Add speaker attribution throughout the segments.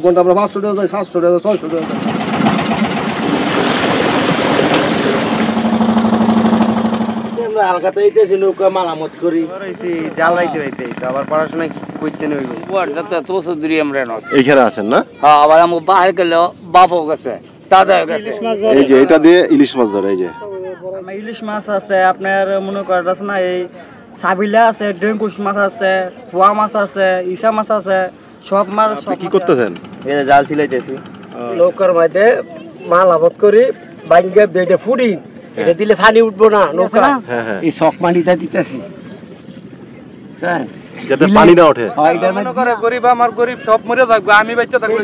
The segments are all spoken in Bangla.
Speaker 1: ঘন্টা আমরা 500 টাকা যাই, 700 টাকা, 600 টাকা। আমরা হালকা তো এইতেছি নৌকা মালামত করি, জ্বালাইতে হইতে আবার পড়াশোনা করতে নেই। তো দূরে আমরা
Speaker 2: এইখানে আছেন না?
Speaker 1: হ্যাঁ, আবার আমার বাইরে গেলে বাপও গেছে, দাদা গেছে।
Speaker 2: এই যে এটা দিয়ে ইলিশ মাছ ধরে। এই যে
Speaker 3: ইলিশ মাছ আছে, আপনার মনে করেন আছে না, এই সাবিলা আছে, ডেঙ্কুশ মাছ আছে, পোয়া মাছ আছে, ইসা মাছ আছে, সব মাছ।
Speaker 2: কি করতেছেন?
Speaker 1: এই যে জাল ছিলাইতেছি নৌকার মধ্যে, মাল আবাদ করি, বাইঙ্গে বেডে ফুড়ি, এটা দিলে পানি উঠবো না নৌকা। এই শক পানিটা দিতেছি
Speaker 2: যাতে পানি না ওঠে।
Speaker 1: মনে করে গরিব, আমার গরিব সব মরে থাকবো, আমি বাচ্চা থাকবো।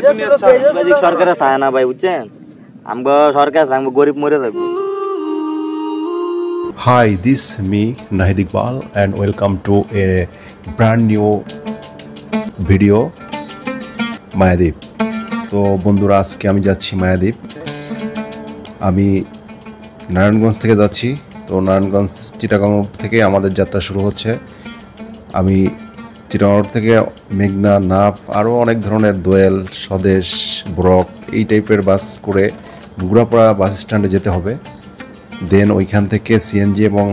Speaker 1: সরকারে চায় না ভাই, বুঝছেন? আমগো সরকার আমগো গরিব মরে থাকবো।
Speaker 2: Hi, this is me Nahid Iqbal and welcome to a brand new video Mayadwip. তো বন্ধুরা, আজকে আমি যাচ্ছি মায়াদ্বীপ। আমি নারায়ণগঞ্জ থেকে যাচ্ছি। তো নারায়ণগঞ্জ চিটাগাং থেকে আমাদের যাত্রা শুরু হচ্ছে। আমি চিটাগাং থেকে মেঘনা, নাফ, আরও অনেক ধরনের দোয়েল, স্বদেশ, ব্রক এই টাইপের বাস করে মুগরাপাড়া বাস স্ট্যান্ডে যেতে হবে। দেন ওইখান থেকে সিএনজি এবং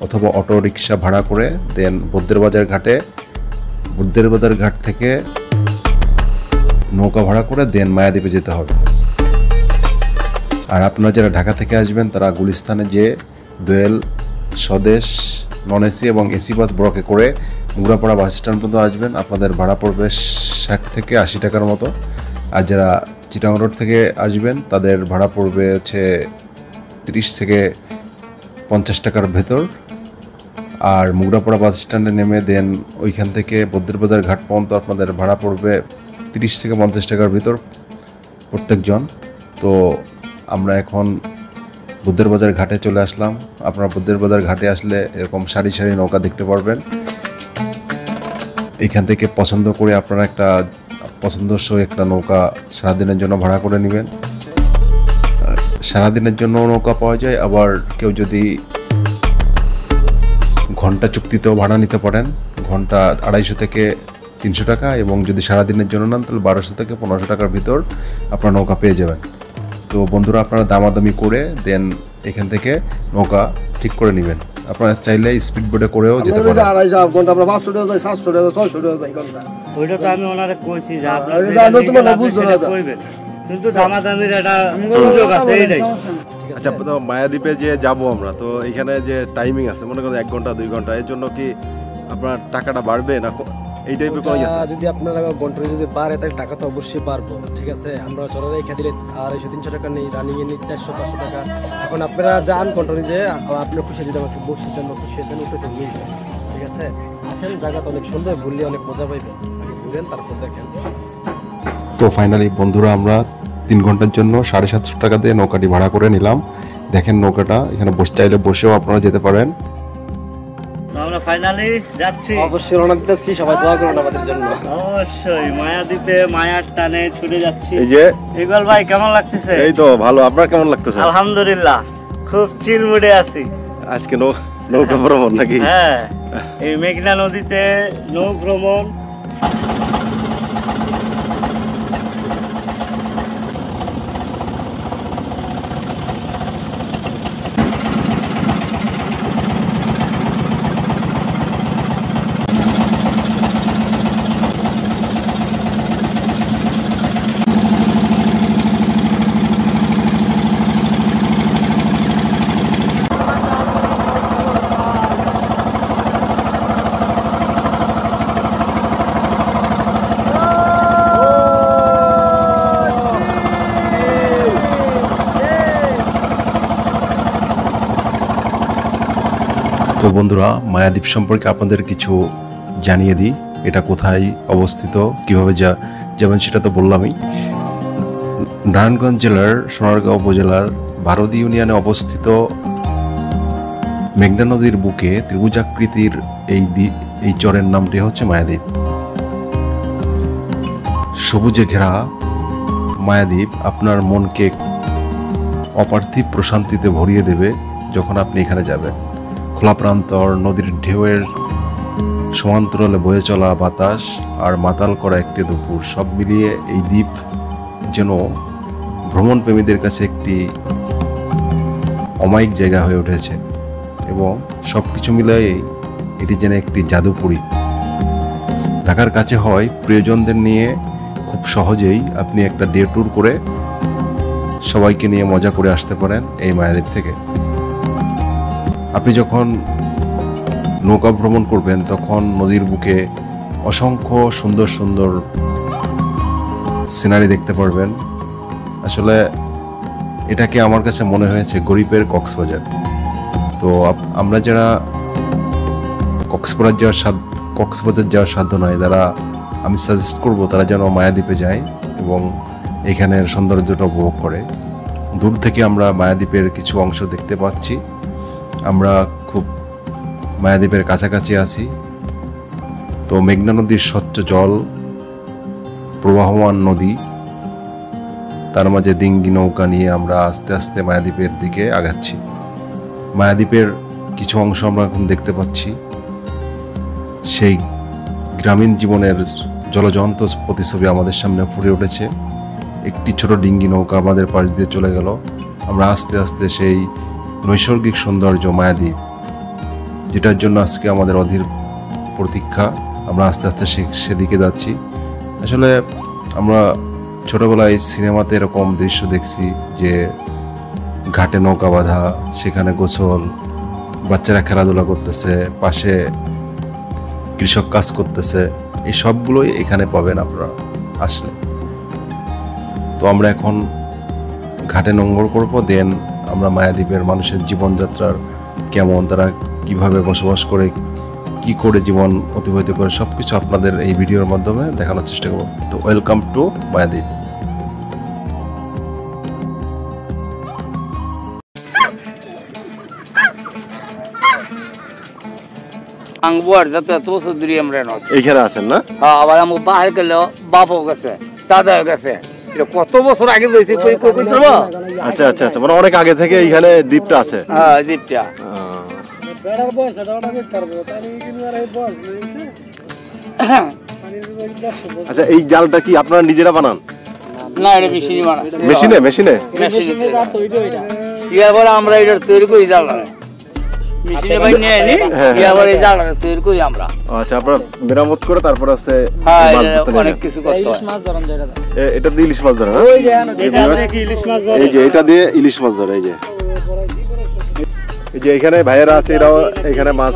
Speaker 2: অথবা অটো রিক্সা ভাড়া করে দেন বদ্রের বাজার ঘাট থেকে নৌকা ভাড়া করে দেন মায়াদ্বীপে যেতে হবে। আর আপনারা যারা ঢাকা থেকে আসবেন তারা গুলিস্তানে যে দোয়েল, স্বদেশ, নন এসি এবং এসি বাস ব্রকে করে মুগরাপাড়া বাস স্ট্যান্ড পর্যন্ত আসবেন। আপনাদের ভাড়া পড়বে 60 থেকে 80 টাকার মতো। আর যারা চিটাগাং রোড থেকে আসবেন তাদের ভাড়া পড়বে হচ্ছে 30 থেকে 50 টাকার ভেতর। আর মুগরাপাড়া বাস স্ট্যান্ডে নেমে দেন ওইখান থেকে বদ্রের বাজার ঘাট পর্যন্ত আপনাদের ভাড়া পড়বে 30 থেকে 50 টাকার ভিতর প্রত্যেকজন। তো আমরা এখন বদ্রের বাজার ঘাটে চলে আসলাম। আপনারা বদ্রের বাজার ঘাটে আসলে এরকম সারি সারি নৌকা দেখতে পারবেন। এইখান থেকে পছন্দ করে আপনারা একটা পছন্দসই একটা নৌকা সারাদিনের জন্য ভাড়া করে নেবেন। সারাদিনের জন্য নৌকা পাওয়া যায়, আবার কেউ যদি ঘন্টা চুক্তিতেও ভাড়া নিতে পারেন। ঘন্টা 250 থেকে 300 টাকা, এবং যদি সারাদিনের জন্য নেন তাহলে 1200 থেকে 1500 টাকার ভিতর আপনারা নৌকা পেয়ে যাবেন। তো বন্ধুরা, আপনারা দামাদামি করে দেন এখান থেকে নৌকা ঠিক করে নেবেন। আপনারা চাইলে স্পিড বোটে করেও যেতে পারেন।
Speaker 1: 2.5 ঘন্টা আমরা 500 টাকা যাই, 700 টাকা, 600 টাকা যাই ঘন্টা।
Speaker 3: ওইটা তো আমি ওনারে কইছি যে আপনারা কইবেন, কিন্তু দামাদামির একটা সুযোগ আছে এইটাই।
Speaker 2: আচ্ছা, তো মায়াদ্বীপে যে যাব আমরা, তো এখানে যে টাইমিং আছে, মনে করেন 1 ঘন্টা 2 ঘন্টা, এর জন্য কি আপনার টাকাটা বাড়বে না এই টাইপের কোনো আছে?
Speaker 4: যদি আপনারা ঘন্টা যদি বাড়ে তাহলে টাকা তো অবশ্যই পারবো, ঠিক আছে। আমরা চড়া রেখে দিলে 250-300 টাকা নেই, রানিং এ নিই 400-500 টাকা। এখন আপনারা যান ঘন্টা যে আপনার খুশি, যদি আমাকে বসে দেন খুশি দেন, উঠে নিয়ে যান, ঠিক আছে। আসেন, জায়গাটা অনেক সুন্দর, ঘুরলে অনেক মজা পাইবেন। ঘুরেন, তারপর দেখেন।
Speaker 2: তো ফাইনালি বন্ধুরা, আমরা 3 ঘন্টার জন্য 750 টাকা দিয়ে নৌকাটি ভাড়া করে নিলাম। দেখেন নৌকাটা, এখানে চাইলে বসেও আপনারা যেতে পারেন।
Speaker 3: আমরা ফাইনালি যাচ্ছি,
Speaker 4: অবশ্যই রওনা দিতেছি, সবাই দোয়া করুন আমাদের জন্য।
Speaker 3: অবশ্যই মায়াদ্বীপে মায়ার টানে ছুটে যাচ্ছি।
Speaker 2: এই যে
Speaker 3: ইকবাল ভাই, কেমন লাগতেছে?
Speaker 2: এই তো ভালো, আপনার কেমন লাগতেছে?
Speaker 3: আলহামদুলিল্লাহ, খুব চিল মুডে আছি
Speaker 2: আজকে। নৌকা ভ্রমণ নাকি?
Speaker 3: হ্যাঁ, এই মেঘনা নদীতে নৌ ভ্রমণ।
Speaker 2: তো বন্ধুরা, মায়াদ্বীপ সম্পর্কে আপনাদের কিছু জানিয়ে দিই। এটা কোথায় অবস্থিত, কিভাবে যাবেন সেটা তো বললামই। নারায়ণগঞ্জ জেলার সোনারগাঁও উপজেলার ভারতী ইউনিয়নে অবস্থিত মেঘনা নদীর বুকে ত্রিভুজাকৃতির এই চরের নামটি হচ্ছে মায়াদ্বীপ। সবুজে ঘেরা মায়াদ্বীপ আপনার মনকে অপার্থিব প্রশান্তিতে ভরিয়ে দেবে যখন আপনি এখানে যাবেন। খোলা প্রান্তর, নদীর ঢেউয়ের সমান্তরালে বয়ে চলা বাতাস আর মাতাল করা একটি দুপুর, সব মিলিয়ে এই দ্বীপ যেন ভ্রমণ প্রেমীদের কাছে একটি অমায়িক জায়গা হয়ে উঠেছে এবং সব কিছু মিলিয়ে এটি যেন একটি জাদুপুরী। ঢাকার কাছে হয়, প্রিয়জনদের নিয়ে খুব সহজেই আপনি একটা ডে ট্যুর করে সবাইকে নিয়ে মজা করে আসতে পারেন এই মায়াদ্বীপ থেকে। আপনি যখন নৌকা ভ্রমণ করবেন তখন নদীর বুকে অসংখ্য সুন্দর সুন্দর সিনারি দেখতে পারবেন। আসলে এটাকে আমার কাছে মনে হয়েছে গরিবের কক্সবাজার। তো আমরা যারা কক্সবাজার যাওয়ার সাধ্য নয়, যারা আমি সাজেস্ট করব তারা যেন মায়াদ্বীপে যায় এবং এখানের সৌন্দর্যটা উপভোগ করে। দূর থেকে আমরা মায়াদ্বীপের কিছু অংশ দেখতে পাচ্ছি। আমরা খুব মায়াদ্বীপের কাছাকাছি আছি। তো মেঘনা নদীর স্বচ্ছ জল, প্রবাহমান নদী, তার মাঝে ডিঙ্গি নৌকা নিয়ে আমরা আস্তে আস্তে মায়াদ্বীপের দিকে আগাচ্ছি। মায়াদ্বীপের কিছু অংশ আমরা এখন দেখতে পাচ্ছি। সেই গ্রামীণ জীবনের জলজন্ত প্রতিছবি আমাদের সামনে ফুটে উঠেছে। একটি ছোট ডিঙ্গি নৌকা আমাদের পাশ দিয়ে চলে গেল। আমরা আস্তে আস্তে সেই নৈসর্গিক সৌন্দর্য মায়াদ্বীপ, যেটার জন্য আজকে আমাদের অধীর প্রতীক্ষা, আমরা আস্তে আস্তে সেদিকে যাচ্ছি। আসলে আমরা ছোটবেলায় সিনেমাতে এরকম দৃশ্য দেখছি যে ঘাটে নৌকা বাঁধা, সেখানে গোসল, বাচ্চারা খেলাধুলা করতেছে, পাশে কৃষক কাজ করতেছে। এই সবগুলোই এখানে পাবেন আপনারা আসলে। তো আমরা এখন ঘাটে নোঙ্গর করবো, দেন আমরা মায়াদ্বীপের মানুষের জীবনযাত্রার কেমন, তারা কিভাবে বসবাস করে, কি করে জীবন অতিবাহিত করে, সব কিছু আপনাদের এই ভিডিওর মাধ্যমে দেখানোর চেষ্টা করব। তো ওয়েলকাম টু মায়াদ্বীপ।
Speaker 5: এইখানে আছেন না?
Speaker 1: আবার আমার বাহির গেল, বাপও গেছে, দাদাও গেছে। কত বছর আগে
Speaker 5: আচ্ছা আচ্ছা আচ্ছা, মানে অনেক আগে থেকে এইখানে দ্বীপটা আছে।
Speaker 1: হ্যাঁ, দ্বীপটা।
Speaker 5: আচ্ছা, এই জালটা কি আপনারা নিজেরা বানান?
Speaker 1: না, এটা মেশিনে বানায়।
Speaker 5: মেশিনে মেশিনে
Speaker 1: এবার আমরা এটা তৈরি করি, জাল মেশিনে বাই নিয়ে আনি, এবার এই জাল তৈরি করি আমরা।
Speaker 5: আচ্ছা, আপনারা মেরামত করে তারপর আছে
Speaker 1: অনেক কিছু করতে হয়।
Speaker 5: এটা দিয়ে ইলিশ মাছ ধরে না? এই যে এটা দিয়ে ইলিশ মাছ ধরে। এই যে এখানে ভাইয়েরা আছে, এরাও এখানে মাছ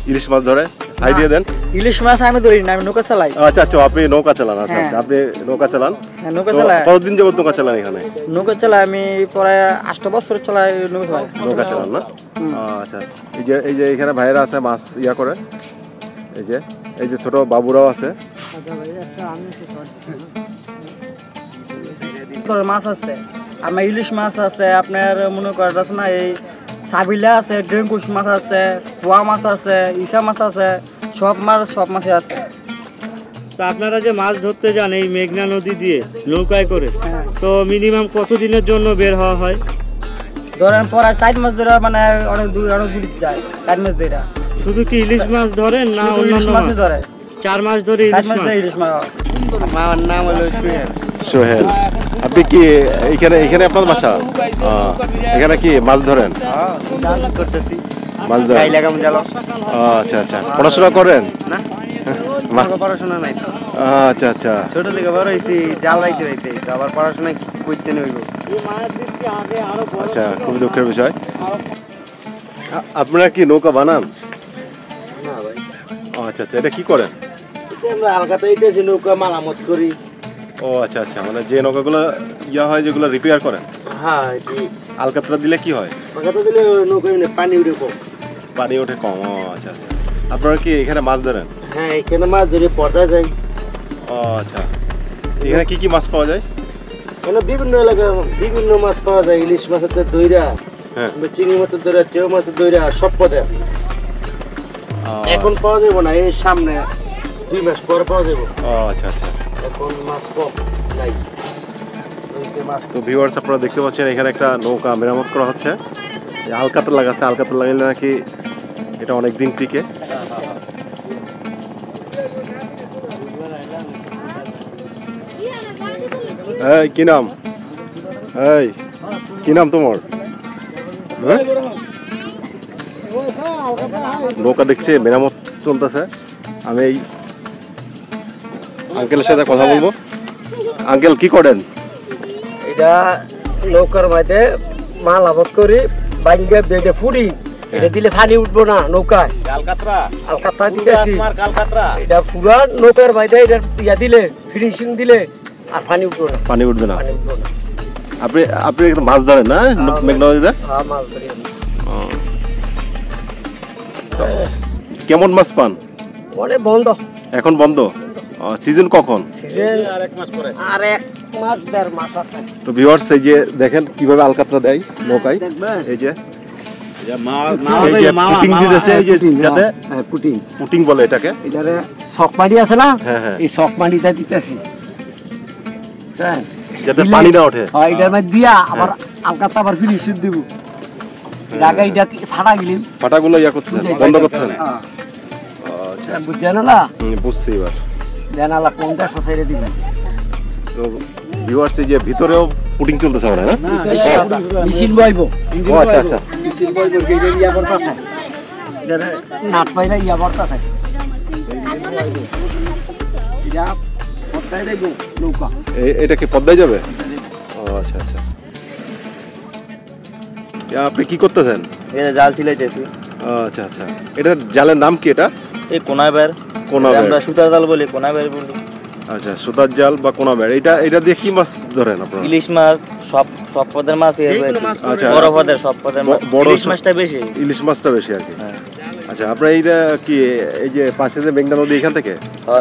Speaker 5: ইলিশ মাছ ধরে। হাই দিয়ে দেন।
Speaker 3: ইলিশ মাছ আমি ধরি না, আমি নৌকা চালাই।
Speaker 5: আচ্ছা আচ্ছা, আপনি নৌকা চালান। আচ্ছা আচ্ছা, আপনি নৌকা চালান।
Speaker 3: হ্যাঁ, নৌকা চালাই।
Speaker 5: কতদিন যাবত নৌকা চালান এখানে?
Speaker 3: নৌকা চালাই আমি প্রায় 8 বছর চালাই
Speaker 5: নৌকা চালান না? আচ্ছা, এই যে এখানে ভাইয়েরা আছে, মাছ ইয়া করে। এই যে ছোট বাবুরাও আছে।
Speaker 3: মাছ আছে আমার, ইলিশ মাছ আছে, আপনার মনে করেন আছে না, এই সাবিলা আছে, ডেঙ্কুশ মাছ আছে, পোয়া মাছ আছে, ইসা মাছ আছে, সব মাছই আছে।
Speaker 6: তো আপনারা যে মাছ ধরতে যান এই মেঘনা নদী দিয়ে নৌকায় করে, তো মিনিমাম কতদিনের জন্য বের হওয়া হয়?
Speaker 3: ধরেন পরে 4 মাস ধরে, মানে অনেক দূর যায়। 4 মাস ধরে
Speaker 6: শুধু কি ইলিশ মাছ ধরেন না অন্যান্য মাছ ধরে? 4 মাস ধরে ইলিশ মাছ।
Speaker 3: আমার নাম হলো
Speaker 5: সোহেল। আপনি কি এখানে আপনার বাসা? এখানে কি মাছ ধরেন?
Speaker 3: করতেছি,
Speaker 5: মাছ ধরেন। আচ্ছা আচ্ছা, পড়াশোনা করেন?
Speaker 3: না, পড়াশোনা নাই।
Speaker 5: আচ্ছা আচ্ছা,
Speaker 3: ছোট থেকে বড় হয়েছি জাল রাইতে রাইতে, আবার পড়াশোনা করতে নইব।
Speaker 5: আচ্ছা, খুব দুঃখের বিষয়। আপনারা কি নৌকা বানান?
Speaker 1: না ভাই।
Speaker 5: আচ্ছা আচ্ছা, এটা কি করেন?
Speaker 1: নৌকা মারামত করি।
Speaker 5: ও আচ্ছা আচ্ছা, মানে যে নৌকাগুলো ইয়া হয়, যেগুলো রিপেয়ার করেন।
Speaker 1: হ্যাঁ,
Speaker 5: আলকাতরা দিলে কি হয়?
Speaker 1: আলকাতরা দিলে নৌকায় পানি উঠে কম।
Speaker 5: পানি ওঠে কম। ও আচ্ছা আচ্ছা, আপনারা কি এখানে মাছ ধরেন?
Speaker 1: হ্যাঁ, এখানে মাছ ধরে পড়া যায়।
Speaker 5: ও আচ্ছা, এখানে কি কি মাছ পাওয়া যায়?
Speaker 1: এখানে বিভিন্ন এলাকায় বিভিন্ন মাছ পাওয়া যায়। ইলিশ মাছ আছে, দইরা, চিংড়ি মাছের দইরা, চেউ মাছের দইরা, সব পদে। এখন পাওয়া যাবে না, এই সামনে 2 মাস পরে পাওয়া যাবে।
Speaker 5: ও আচ্ছা আচ্ছা,
Speaker 1: এখন মাছ কম নাই।
Speaker 5: তো ভিউয়ার্স, আপনারা দেখতে পাচ্ছেন এখানে একটা নৌকা মেরামত করা হচ্ছে। আলকাতরা লাগাচ্ছে, আলকাতরা লাগাইলে নাকি এটা অনেক দিন টিকে। এই কি নাম? এই কি নাম তোমার? হ্যাঁ? নৌকা দেখছে মেরামত চলতেছে। আমি এই আঙ্কেলের সাথে কথা বলবো। আঙ্কেল কি করেন?
Speaker 1: এটা নৌকার মধ্যে মাল আবাদ করি বাইঙ্গে বেডে ফুডি এটা দিলে পানি উঠবো না নৌকায়। আলকাতরা দিতেছি এটা পুরা নৌকার মধ্যে এটা ইয়া দিলে ফিনিশিং দিলে আর পানি উঠবো না।
Speaker 5: পানি উঠবে না।
Speaker 1: পানি উঠবো না।
Speaker 5: আপনি আপনি মাছ ধরেন না মেঘনা নদীতে?
Speaker 1: হ্যাঁ মাছ ধরি আমি।
Speaker 5: কেমন মাছ পান?
Speaker 1: অনেক বন্ধ
Speaker 5: এখন বন্ধ। সিজন কখন?
Speaker 1: সিজন আর 1 মাস পরে। আর 1 মাস 1.5 মাস আছে।
Speaker 5: তো ভিউয়ার্স এই যে দেখেন কিভাবে আলকাতরা দেয় নৌকায়। এই যে পুটিং বলে এটাকে।
Speaker 1: এটারে শক পানি আছে না?
Speaker 5: হ্যাঁ হ্যাঁ।
Speaker 1: এই শক পানিটা দিতেছি
Speaker 5: যাতে পানি না ওঠে।
Speaker 1: হ্যাঁ এটার মধ্যে দিয়া আবার আলকাতরা আবার ফিনিশিং দিব। আগে এটা ফাটা গেলি
Speaker 5: ফাটাগুলো ইয়া করতেছেন, বন্ধ করতেছেন।
Speaker 1: আচ্ছা বুঝছেন না?
Speaker 5: বুঝছি এবার।
Speaker 1: দেন আলা 50 সাইডে দিবেন।
Speaker 5: তো ভিউয়ার্স এই যে ভিতরেও পুটিং চলতেছে না?
Speaker 1: মেশিন বইবো।
Speaker 5: ও আচ্ছা আচ্ছা।
Speaker 1: মেশিন বইবো গেলে ইয়া করতেছে। এটা নাট পাইলা ইয়া করতেছে। ইয়া পদ্মায় দেবো নৌকা।
Speaker 5: এটা কি পদ্মায় যাবে? ও আচ্ছা আচ্ছা। আপনি কি করতেছেন?
Speaker 3: এটা জাল ছিলাইতেছি।
Speaker 5: আচ্ছা আচ্ছা। এটা জালের নাম কি এটা?
Speaker 3: এই কোনাবের। আমরা সুতার জাল বলি, কোনাবের বলি।
Speaker 5: আচ্ছা সুতার জাল বা কোনাবের। এটা দিয়ে কি মাছ ধরেন আপনারা?
Speaker 3: ইলিশ মাছ, সব পদের মাছ।
Speaker 5: আচ্ছা
Speaker 3: বড় পদের সব পদের মাছ। ইলিশ মাছটা বেশি।
Speaker 5: ইলিশ মাছটা বেশি আর কি। আচ্ছা আপনারা এইটা কি এই যে পাশে যে মেঘনা নদী এখান থেকে?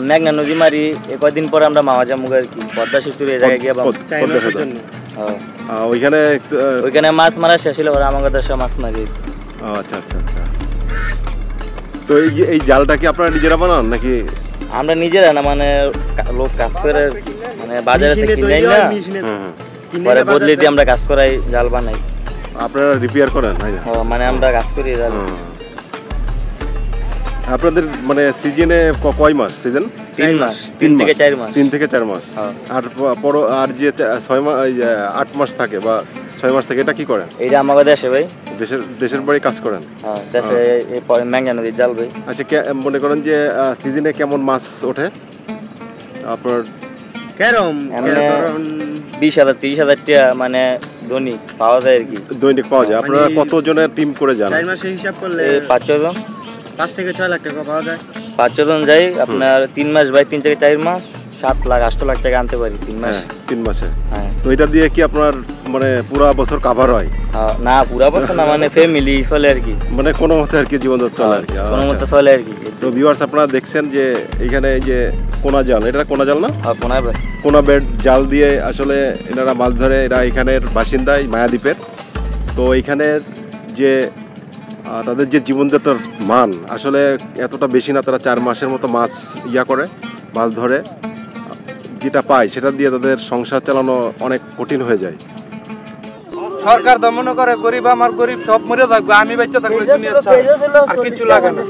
Speaker 3: মেঘনা নদী মারি কয়েকদিন পরে আমরা মামা জামুক আর কি পদ্মা সেতুর এই জায়গায় গিয়ে ওইখানে মাছ মারা শেষ হলো আমাদের দেশে মাছ মারি।
Speaker 5: আচ্ছা আচ্ছা আচ্ছা। তো এই জালটা কি আপনারা নিজেরা বানান নাকি?
Speaker 3: আমরা নিজেরা না, মানে লোক কাজ করে মানে বাজারে থেকে কিনে না পরে বদলে দিয়ে আমরা কাজ করাই, জাল বানাই।
Speaker 5: আপনারা রিপেয়ার করেন?
Speaker 3: মানে আমরা কাজ করি জাল।
Speaker 5: আপনাদের মানে সিজনে কয় মাস সিজন?
Speaker 3: 3 মাস, 3 থেকে 4 মাস।
Speaker 5: 3 থেকে 4 মাস। আর আর যে 6 মাস 8 মাস থাকে বা 6 মাস থাকে এটা কি করেন?
Speaker 3: এটা আমাদের দেশে ভাই,
Speaker 5: দেশের বাড়ি কাজ করেন?
Speaker 3: হ্যাঁ দেশে এই মেঘনা নদীর জাল ভাই।
Speaker 5: আচ্ছা মনে করেন যে সিজনে কেমন মাছ ওঠে আপনার?
Speaker 3: কেরম 20,000 30,000 টাকা মানে দৈনিক পাওয়া যায় আর কি।
Speaker 5: দৈনিক পাওয়া যায়। আপনারা কত জনের টিম করে যান?
Speaker 3: 4 মাসে হিসাব করলে 5-6 জন, 5 থেকে 6 লাখ টাকা পাওয়া যায়। 5-6 জন যাই আপনার 3 মাস বাই 3 থেকে 4 মাস 7 লাখ 8 লাখ টাকা আনতে পারি 3 মাস।
Speaker 5: 3 মাসে। হ্যাঁ। তো এটা দিয়ে কি আপনার মানে পুরো বছর কভার হয়?
Speaker 3: না পুরো বছর না, মানে ফ্যামিলি চলে আর কি,
Speaker 5: মানে কোনো মতে আর কি জীবন চলে আর কি,
Speaker 3: কোনো মতে চলে আর কি।
Speaker 5: তো ভিউয়ার্স আপনারা দেখছেন যে এখানে এই যে কোনা জাল, এটা কোনা জাল না?
Speaker 3: হ্যাঁ কোনা ভাই।
Speaker 5: কোনা বেড জাল দিয়ে আসলে এনারা মাছ ধরে। এরা এখানের বাসিন্দা মায়াদ্বীপের। তো এইখানের যে তাদের যে জীবনযাত্রার মান আসলে এতটা বেশি না। তারা 4 মাসের মতো মাছ করে মাছ ধরে, যেটা পায় সেটা দিয়ে তাদের সংসার চালানো অনেক কঠিন হয়ে যায়।
Speaker 7: সরকার তো মনে করে গরিব আমার গরিব সব মরে থাকবে, আমি বাচ্চা থাকলে আর কিছু লাগে না।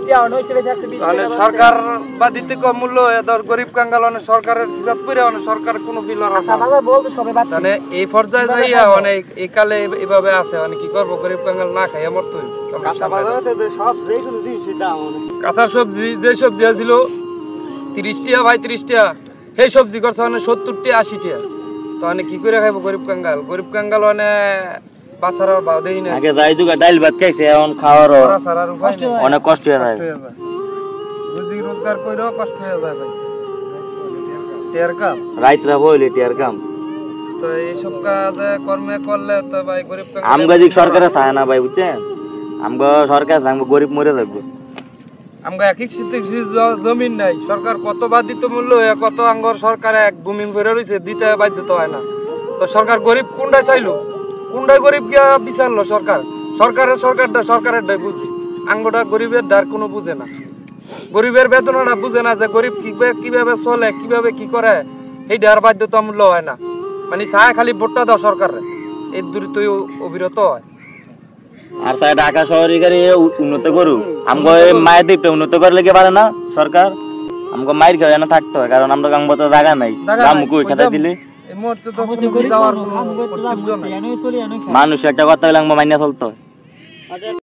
Speaker 7: মানে সরকার বা দিতে কম মূল্য ধর গরিব কাঙ্গাল অনেক সরকারের অনেক সরকার কোনো ফিলার মানে এই পর্যায়ে যাইয়া অনেক এই কালে এভাবে আছে। মানে কি করবো, গরিব কাঙ্গাল না খাই আমার তো কাঁচা সবজি যে সবজি ছিল 30 টাকা ভাই 30 টাকা, সেই সবজি করছে মানে 70 টাকা 80 টাকা। তো অনেক কি করে খাইবো গরিব কাঙ্গাল? গরিব কাঙ্গাল অনেক বাচ্চারা ভাও দেই না।
Speaker 3: আগে যাই দুগা ডাল ভাত খাইছে, এখন খাওয়ার অনেক কষ্ট হয়ে যায়।
Speaker 7: রুজি রোজগার কইরো কষ্ট হয়ে যায় ভাই। টের কাম
Speaker 3: রাইতরা বইলে টের কাম।
Speaker 7: তো এইসব কাজ কর্মে করলে তো ভাই গরিব কাঙ্গাল
Speaker 3: আমগা দিক সরকারে চায় না ভাই, বুঝছেন? আমগা সরকার আমগা গরিব মরে থাকবো।
Speaker 7: আমগা একই জমিন নাই, সরকার কত বাধিত মূল্য কত আঙ্গর সরকার এক ভূমি ভরে রয়েছে, দিতে বাধ্যতা হয় না। তো সরকার গরিব কোনটাই চাইলো, কোনটাই গরিব গিয়া বিচারলো সরকার? সরকারেরটাই বুঝি, আঙ্গটা গরিবের ডার কোনো বুঝে না। গরিবের বেতনটা বুঝে না যে গরিব কিভাবে চলে, কিভাবে কি করে, এই ডার বাধ্যতামূল্য হয় না। মানে চায় খালি ভোটটা দাও সরকারের, এই দূরত্বই অবিরত হয়।
Speaker 3: আর তাই ঢাকা শহরে উন্নত করু, আমগো মায়ের দিকটা উন্নত করে লেগে পারে না সরকার। আমগো মায়ের ঘরে না থাকতে হয়, কারণ আমরা গাঙ্গ তো জায়গা নাই, আমগো খাতা দিলে
Speaker 7: মুহূর্তে তো কোনো যাওয়ার কোনো অস্তিত্ব নাই।
Speaker 8: মানুষ একটা কথা বলে মাইনা চলতো।